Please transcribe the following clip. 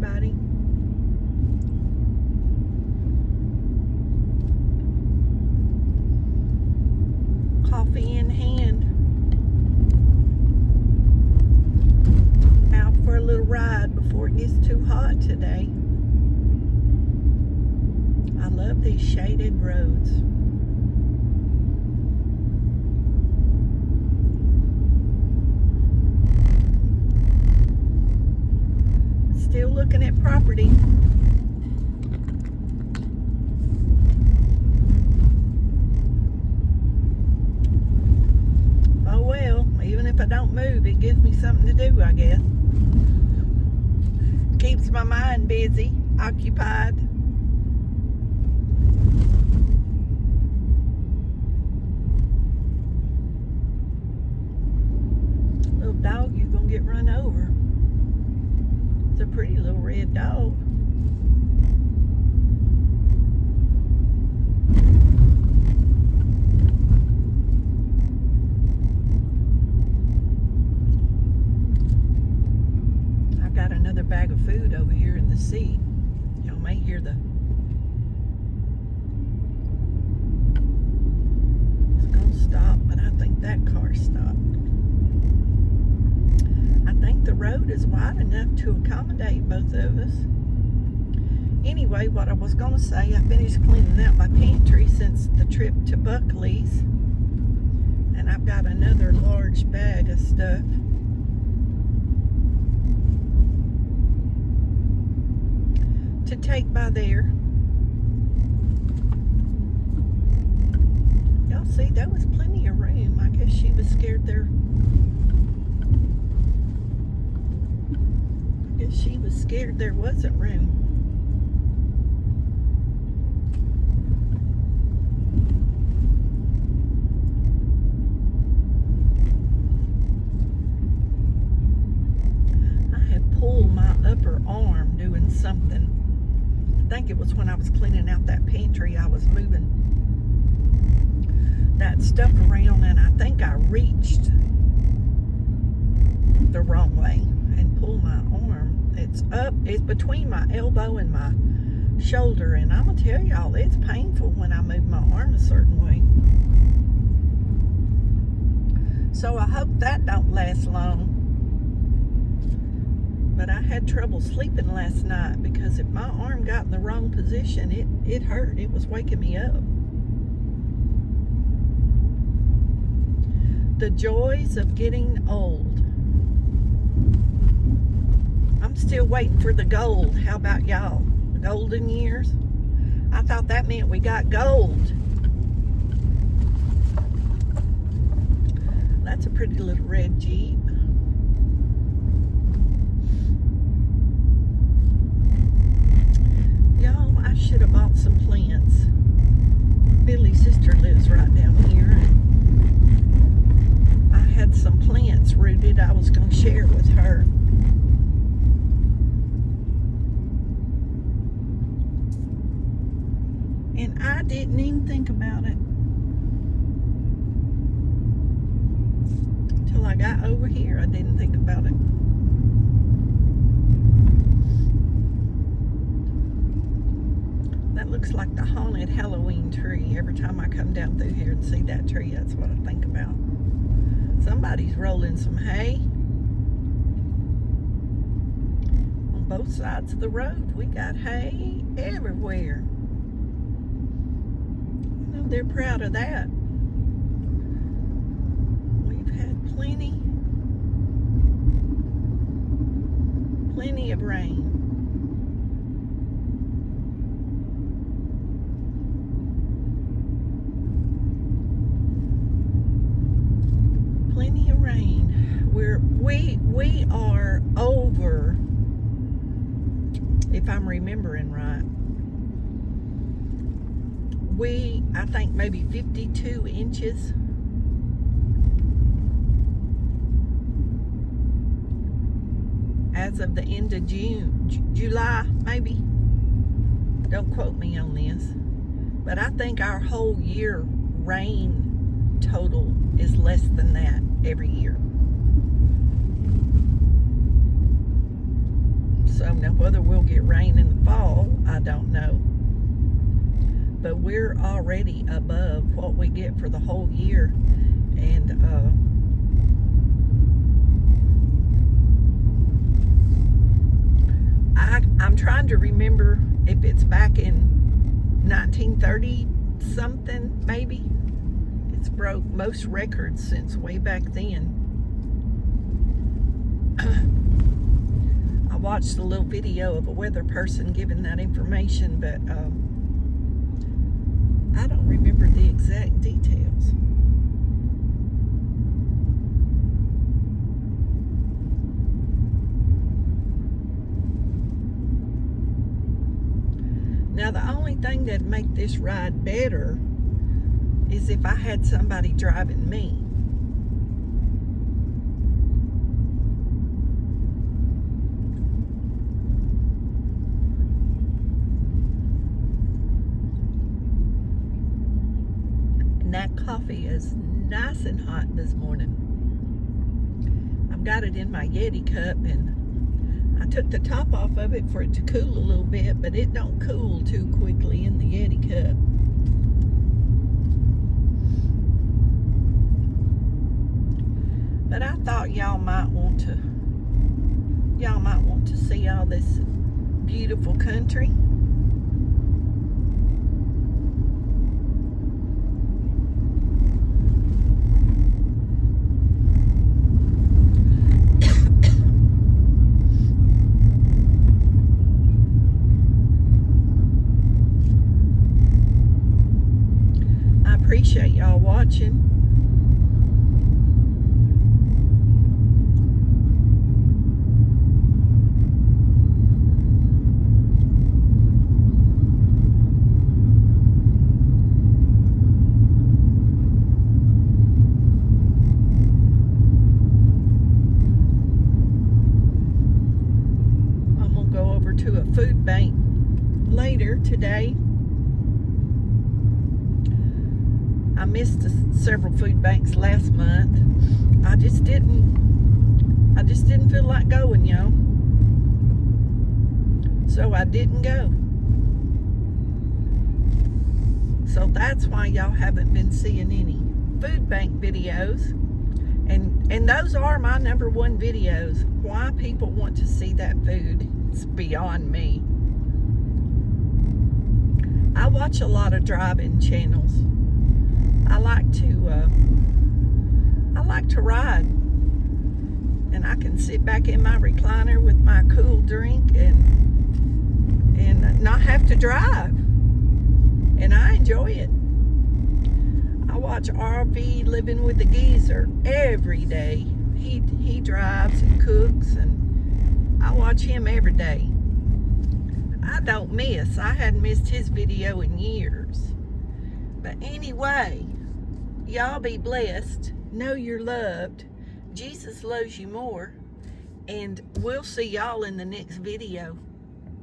everybody. Coffee in hand. Out for a little ride before it gets too hot today. I love these shaded roads. Still looking at property. Oh well, even if I don't move, it gives me something to do, I guess. Keeps my mind busy, occupied. Little dog, you're gonna get run over. It's a pretty little red dog. I've got another bag of food over here in the seat. Y'all may hear the... It's gonna stop, but I think that car stopped. I think the road is wide enough to accommodate both of us. Anyway, what I was going to say, I finished cleaning out my pantry since the trip to Buckley's. And I've got another large bag of stuff. To take by there. Y'all see, there was plenty of room. I guess she was scared there. She was scared there wasn't room. I had pulled my upper arm doing something. I think it was when I was cleaning out that pantry. I was moving that stuff around, and I think I reached the wrong way and pulled my arm. It's up, it's between my elbow and my shoulder, and I'm gonna tell y'all, it's painful when I move my arm a certain way. So I hope that don't last long. But I had trouble sleeping last night because if my arm got in the wrong position, it hurt. It was waking me up. The joys of getting old. I'm still waiting for the gold. How about y'all? The golden years? I thought that meant we got gold. That's a pretty little red Jeep. Y'all, I should have bought some plants. Billy's sister lives right down here. I had some plants rooted I was going to share with her. And I didn't even think about it until I got over here. I didn't think about it. That looks like the haunted Halloween tree. Every time I come down through here and see that tree, that's what I think about. Somebody's rolling some hay. On both sides of the road, we got hay everywhere. They're proud of that. We've had plenty of rain. Plenty of rain. We are over, if I'm remembering right. I think maybe 52 inches. As of the end of July, maybe. Don't quote me on this. But I think our whole year rain total is less than that every year. also. Now, whether we'll get rain in the fall, I don't know. But we're already above what we get for the whole year. And I'm trying to remember if it's back in 1930 something, maybe. It's broke most records since way back then. I watched a little video of a weather person giving that information, but I don't remember the exact details. Now, the only thing that'd make this ride better is if I had somebody driving me. And that coffee is nice and hot this morning. I've got it in my Yeti cup, and I took the top off of it for it to cool a little bit, but it don't cool too quickly in the Yeti cup. But I thought y'all might want to see all this beautiful country. I appreciate y'all watching. To a food bank later today. I missed several food banks last month. I just didn't feel like going, y'all. So I didn't go. So that's why y'all haven't been seeing any food bank videos. And those are my #1 videos. Why people want to see that food, it's beyond me. I watch a lot of drive-in channels. I like to ride, and I can sit back in my recliner with my cool drink and not have to drive, and I enjoy it. I watch RV Living with the Geezer every day. He drives and cooks, and I watch him every day. I don't miss. I hadn't missed his video in years. But anyway, y'all be blessed. Know you're loved. Jesus loves you more. And we'll see y'all in the next video.